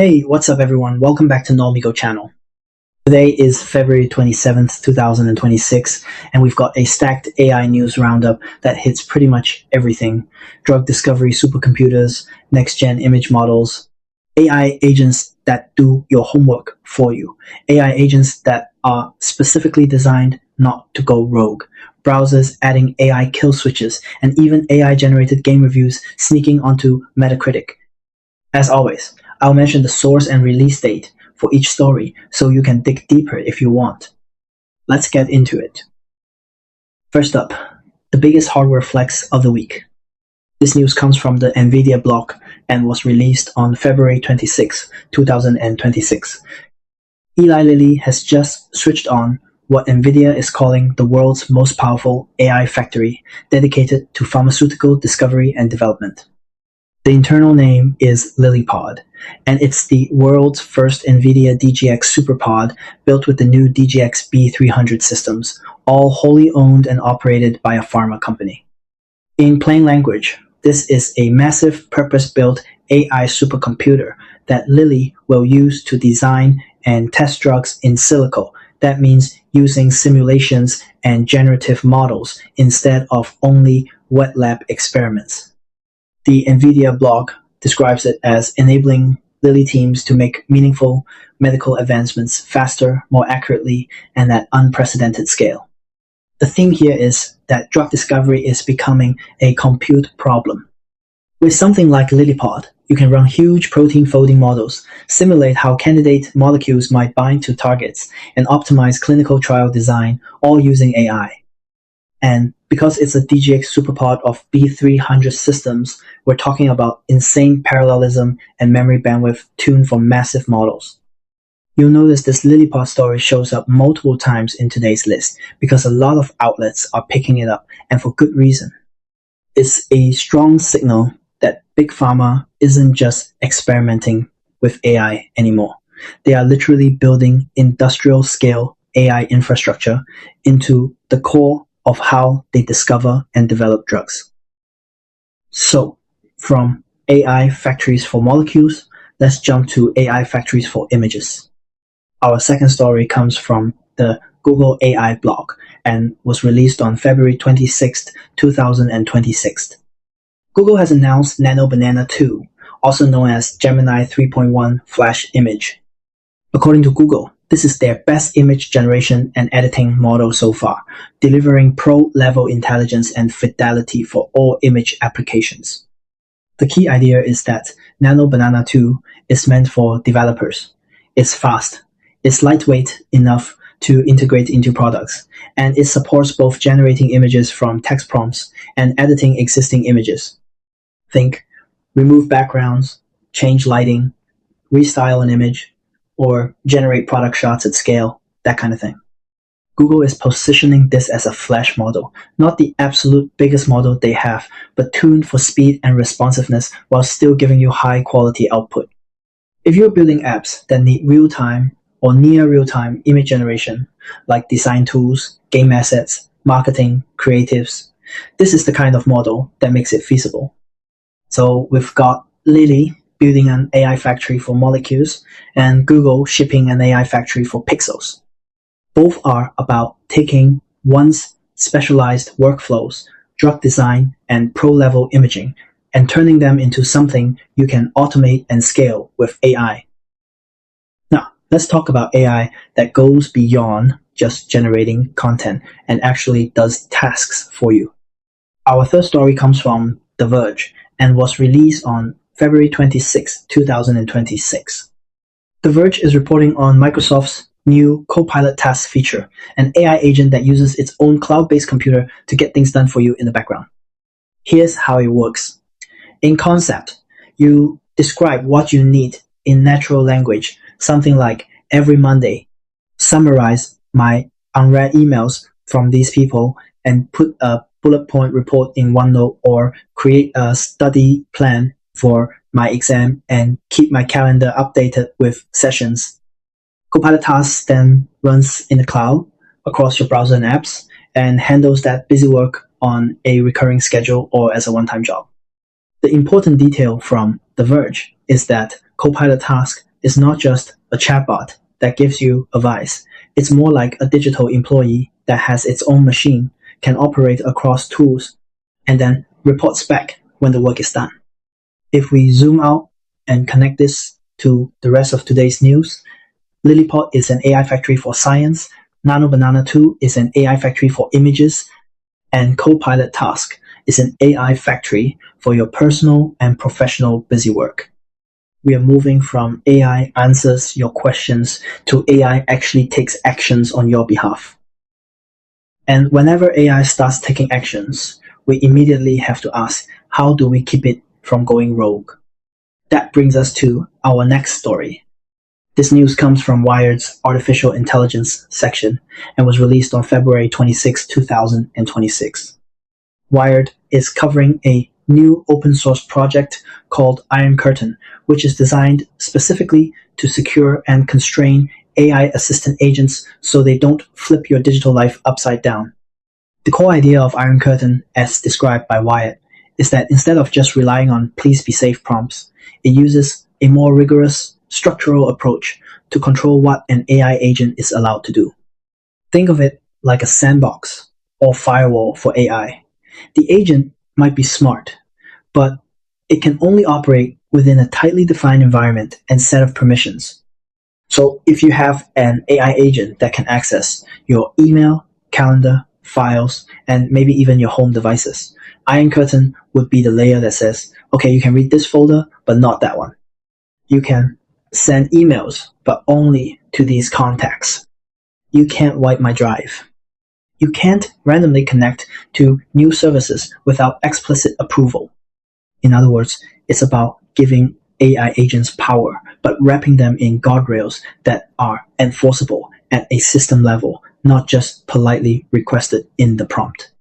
Hey, what's up everyone? Welcome back to Nomigo channel. Today is February 27th, 2026, and we've got a stacked AI news roundup that hits pretty much everything. Drug discovery supercomputers, next-gen image models, AI agents that do your homework for you, AI agents that are specifically designed not to go rogue, browsers adding AI kill switches, and even AI-generated game reviews sneaking onto Metacritic. As always, I'll mention the source and release date for each story so you can dig deeper if you want. Let's get into it. First up, the biggest hardware flex of the week. This news comes from the NVIDIA blog and was released on February 26, 2026. Eli Lilly has just switched on what NVIDIA is calling the world's most powerful AI factory dedicated to pharmaceutical discovery and development. The internal name is LillyPod, and it's the world's first NVIDIA DGX SuperPod built with the new DGX B300 systems, all wholly owned and operated by a pharma company. In plain language, this is a massive purpose-built AI supercomputer that Lilly will use to design and test drugs in silico. That means using simulations and generative models instead of only wet lab experiments. The NVIDIA blog describes it as enabling Lilly teams to make meaningful medical advancements faster, more accurately, and at unprecedented scale. The theme here is that drug discovery is becoming a compute problem. With something like LillyPod, you can run huge protein folding models, simulate how candidate molecules might bind to targets, and optimize clinical trial design, all using AI. And because it's a DGX SuperPod of B300 systems, we're talking about insane parallelism and memory bandwidth tuned for massive models. You'll notice this LillyPod story shows up multiple times in today's list because a lot of outlets are picking it up, and for good reason. It's a strong signal that Big Pharma isn't just experimenting with AI anymore. They are literally building industrial-scale AI infrastructure into the core of how they discover and develop drugs. So, from AI factories for molecules, let's jump to AI factories for images. Our second story comes from the Google AI blog and was released on February 26, 2026. Google has announced Nano Banana 2, also known as Gemini 3.1 Flash Image. According to Google, this is their best image generation and editing model so far, delivering pro-level intelligence and fidelity for all image applications. The key idea is that Nano Banana 2 is meant for developers. It's fast, it's lightweight enough to integrate into products, and it supports both generating images from text prompts and editing existing images. Think, remove backgrounds, change lighting, restyle an image, or generate product shots at scale, that kind of thing. Google is positioning this as a flash model, not the absolute biggest model they have, but tuned for speed and responsiveness while still giving you high quality output. If you're building apps that need real-time or near real-time image generation, like design tools, game assets, marketing, creatives, this is the kind of model that makes it feasible. So we've got Lilly building an AI factory for molecules, and Google shipping an AI factory for pixels. Both are about taking one's specialized workflows, drug design, and pro-level imaging, and turning them into something you can automate and scale with AI. Now, let's talk about AI that goes beyond just generating content and actually does tasks for you. Our third story comes from The Verge and was released on February 26, 2026. The Verge is reporting on Microsoft's new Copilot Tasks feature, an AI agent that uses its own cloud-based computer to get things done for you in the background. Here's how it works. In concept, you describe what you need in natural language, something like, every Monday, summarize my unread emails from these people and put a bullet point report in OneNote, or create a study plan for my exam and keep my calendar updated with sessions. Copilot Tasks then runs in the cloud across your browser and apps and handles that busy work on a recurring schedule or as a one-time job. The important detail from The Verge is that Copilot Tasks is not just a chatbot that gives you advice. It's more like a digital employee that has its own machine, can operate across tools, and then reports back when the work is done. If we zoom out and connect this to the rest of today's news, LillyPod is an AI factory for science, Nano Banana 2 is an AI factory for images, and Copilot Tasks is an AI factory for your personal and professional busy work. We are moving from AI answers your questions to AI actually takes actions on your behalf. And whenever AI starts taking actions, we immediately have to ask, how do we keep it from going rogue? That brings us to our next story. This news comes from Wired's Artificial Intelligence section and was released on February 26, 2026. Wired is covering a new open source project called IronCurtain, which is designed specifically to secure and constrain AI assistant agents so they don't flip your digital life upside down. The core idea of IronCurtain, as described by Wired, is that instead of just relying on please be safe prompts, it uses a more rigorous structural approach to control what an AI agent is allowed to do. Think of it like a sandbox or firewall for AI. The agent might be smart, but it can only operate within a tightly defined environment and set of permissions. So if you have an AI agent that can access your email, calendar, files, and maybe even your home devices, IronCurtain would be the layer that says, okay, you can read this folder, but not that one. You can send emails, but only to these contacts. You can't wipe my drive. You can't randomly connect to new services without explicit approval. In other words, it's about giving AI agents power, but wrapping them in guardrails that are enforceable at a system level, not just politely requested in the prompt.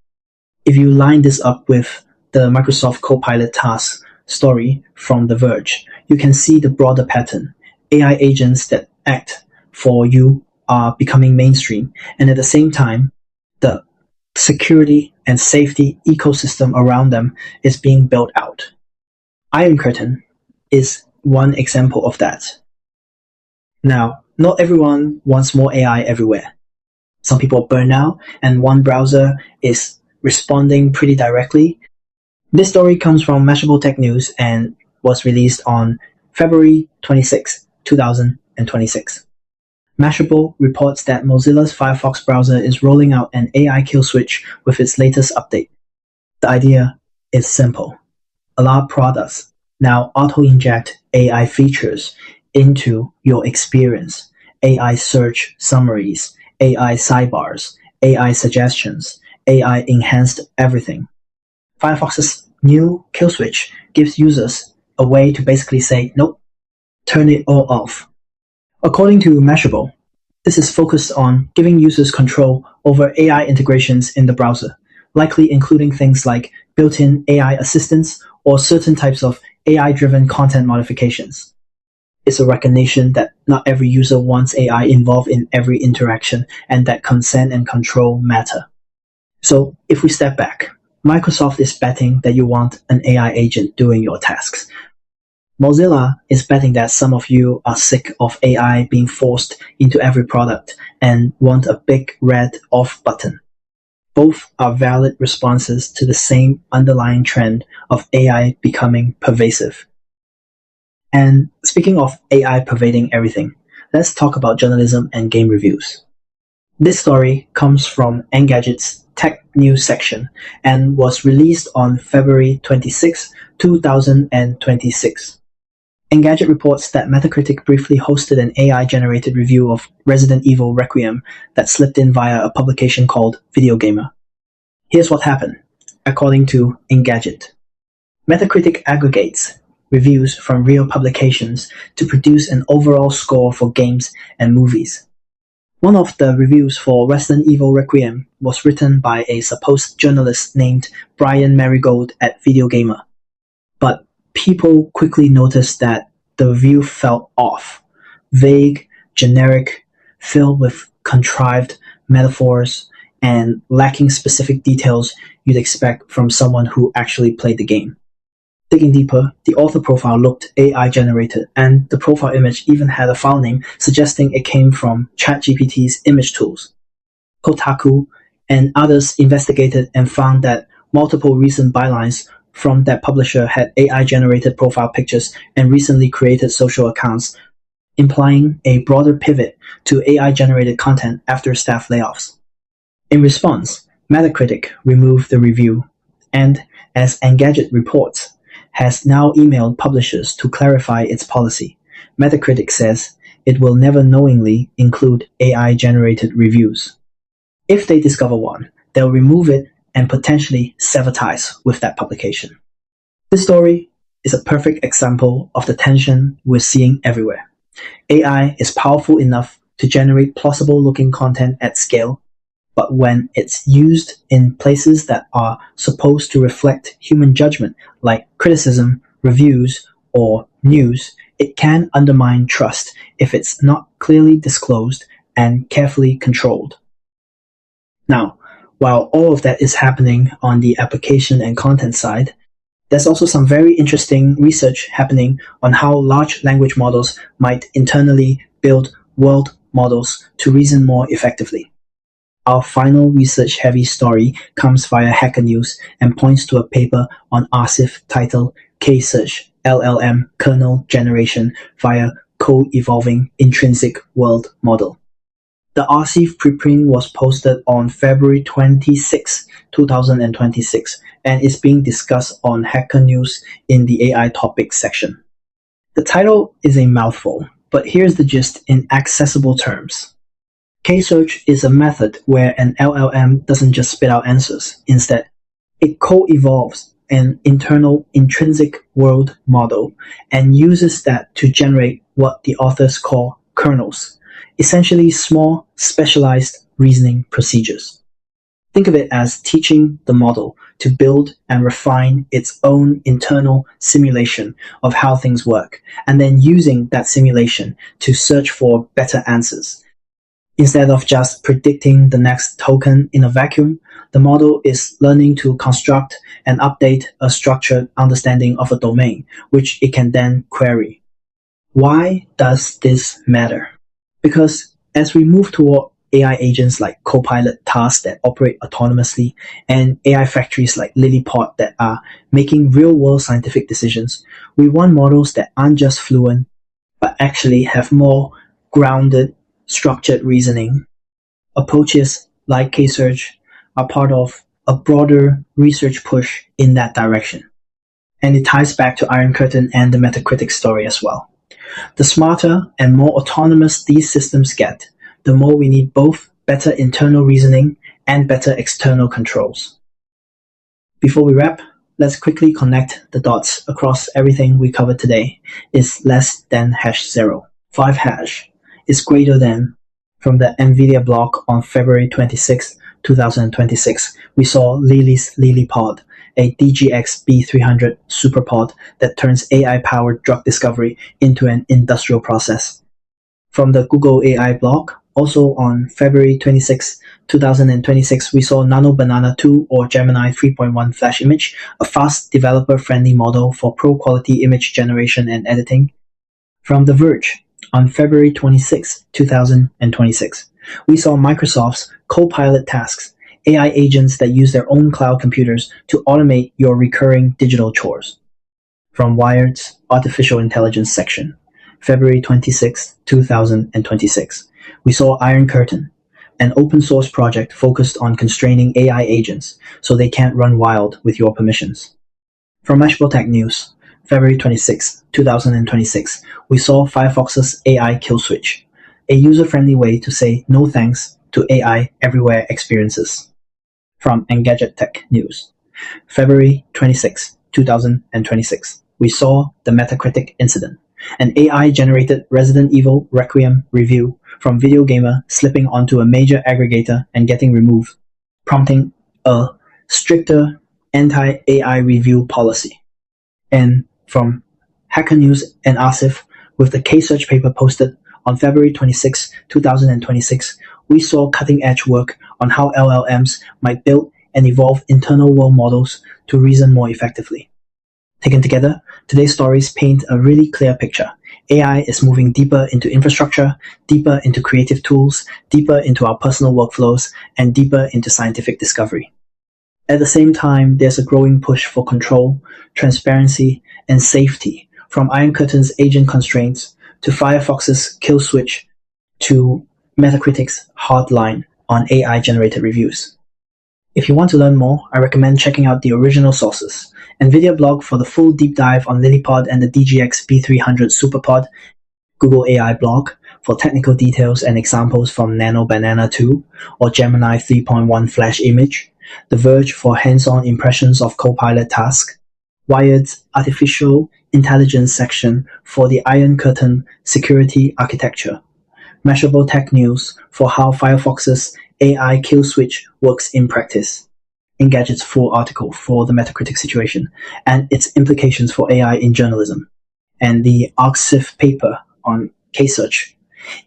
If you line this up with the Microsoft Copilot Tasks story from The Verge, you can see the broader pattern. AI agents that act for you are becoming mainstream, and at the same time, the security and safety ecosystem around them is being built out. IronCurtain is one example of that. Now, not everyone wants more AI everywhere. Some people burn out, and one browser is responding pretty directly. This story comes from Mashable Tech News and was released on February 26, 2026. Mashable reports that Mozilla's Firefox browser is rolling out an AI kill switch with its latest update. The idea is simple. Allow products now auto-inject AI features into your experience. AI search summaries, AI sidebars, AI suggestions, AI enhanced everything. Firefox's new kill switch gives users a way to basically say, nope, turn it all off. According to Mashable, this is focused on giving users control over AI integrations in the browser, likely including things like built-in AI assistants or certain types of AI-driven content modifications. It's a recognition that not every user wants AI involved in every interaction and that consent and control matter. So if we step back, Microsoft is betting that you want an AI agent doing your tasks. Mozilla is betting that some of you are sick of AI being forced into every product and want a big red off button. Both are valid responses to the same underlying trend of AI becoming pervasive. And speaking of AI pervading everything, let's talk about journalism and game reviews. This story comes from Engadget's Tech News section and was released on February 26, 2026. Engadget reports that Metacritic briefly hosted an AI-generated review of Resident Evil Requiem that slipped in via a publication called Video Gamer. Here's what happened, according to Engadget. Metacritic aggregates reviews from real publications to produce an overall score for games and movies. One of the reviews for Resident Evil Requiem was written by a supposed journalist named Brian Marigold at Video Gamer. But people quickly noticed that the review felt off, vague, generic, filled with contrived metaphors, and lacking specific details you'd expect from someone who actually played the game. Digging deeper, the author profile looked AI-generated, and the profile image even had a file name suggesting it came from ChatGPT's image tools. Kotaku and others investigated and found that multiple recent bylines from that publisher had AI-generated profile pictures and recently created social accounts, implying a broader pivot to AI-generated content after staff layoffs. In response, Metacritic removed the review, and, as Engadget reports, has now emailed publishers to clarify its policy. Metacritic says it will never knowingly include AI-generated reviews. If they discover one, they'll remove it and potentially sever ties with that publication. This story is a perfect example of the tension we're seeing everywhere. AI is powerful enough to generate plausible-looking content at scale, but when it's used in places that are supposed to reflect human judgment, like criticism, reviews, or news, it can undermine trust if it's not clearly disclosed and carefully controlled. Now, while all of that is happening on the application and content side, there's also some very interesting research happening on how large language models might internally build world models to reason more effectively. Our final research-heavy story comes via Hacker News and points to a paper on Asif titled K-Search LLM Kernel Generation via Co-Evolving Intrinsic World Model. The Asif preprint was posted on February 26, 2026, and is being discussed on Hacker News in the AI topics section. The title is a mouthful, but here's the gist in accessible terms. K-Search is a method where an LLM doesn't just spit out answers. Instead, it co-evolves an internal intrinsic world model and uses that to generate what the authors call kernels, essentially small, specialized reasoning procedures. Think of it as teaching the model to build and refine its own internal simulation of how things work, and then using that simulation to search for better answers. Instead of just predicting the next token in a vacuum, the model is learning to construct and update a structured understanding of a domain, which it can then query. Why does this matter? Because as we move toward AI agents like Copilot Tasks that operate autonomously and AI factories like LillyPod that are making real-world scientific decisions, we want models that aren't just fluent, but actually have more grounded, structured reasoning. Approaches like K-Search are part of a broader research push in that direction. And it ties back to IronCurtain and the Metacritic story as well. The smarter and more autonomous these systems get, the more we need both better internal reasoning and better external controls. Before we wrap, let's quickly connect the dots across everything we covered today is less than #0. 5# is greater than. From the NVIDIA blog on February 26, 2026, we saw Lilly's LillyPod, a DGX B300 superpod that turns AI-powered drug discovery into an industrial process. From the Google AI blog, also on February 26, 2026, we saw Nano Banana 2 or Gemini 3.1 Flash Image, a fast, developer-friendly model for pro-quality image generation and editing. From The Verge, on February 26, 2026, we saw Microsoft's Copilot Tasks, AI agents that use their own cloud computers to automate your recurring digital chores. From Wired's Artificial Intelligence section, February 26, 2026, we saw IronCurtain, an open source project focused on constraining AI agents so they can't run wild with your permissions. From Mashable Tech News, February 26, 2026, we saw Firefox's AI kill switch, a user-friendly way to say no thanks to AI everywhere experiences. From Engadget Tech News, February 26, 2026, we saw the Metacritic incident, an AI-generated Resident Evil Requiem review from Video Gamer slipping onto a major aggregator and getting removed, prompting a stricter anti-AI review policy. And from Hacker News and Asif, with the K-Search paper posted on February 26, 2026, we saw cutting-edge work on how LLMs might build and evolve internal world models to reason more effectively. Taken together, today's stories paint a really clear picture. AI is moving deeper into infrastructure, deeper into creative tools, deeper into our personal workflows, and deeper into scientific discovery. At the same time, there's a growing push for control, transparency, and safety, from IronCurtain's agent constraints to Firefox's kill switch to Metacritic's hardline on AI-generated reviews. If you want to learn more, I recommend checking out the original sources, NVIDIA blog for the full deep dive on LillyPod and the DGX B300 SuperPod, Google AI blog for technical details and examples from Nano Banana 2 or Gemini 3.1 Flash image, The Verge for hands-on impressions of Copilot Tasks, Wired's artificial intelligence section for the IronCurtain security architecture, Measurable Tech News for how Firefox's AI kill switch works in practice, Engadget's full article for the Metacritic situation and its implications for AI in journalism, and the ArcSIF paper on case search.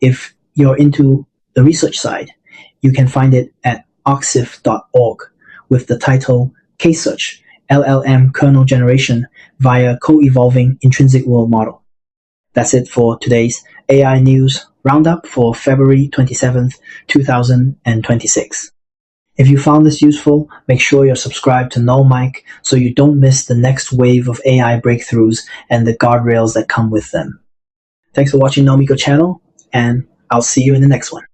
If you're into the research side, you can find it at arcsif.org with the title Case Search, LLM Kernel Generation via Co-Evolving Intrinsic World Model. That's it for today's AI News Roundup for February 27th, 2026. If you found this useful, make sure you're subscribed to Null Mic so you don't miss the next wave of AI breakthroughs and the guardrails that come with them. Thanks for watching NoMiko channel, and I'll see you in the next one.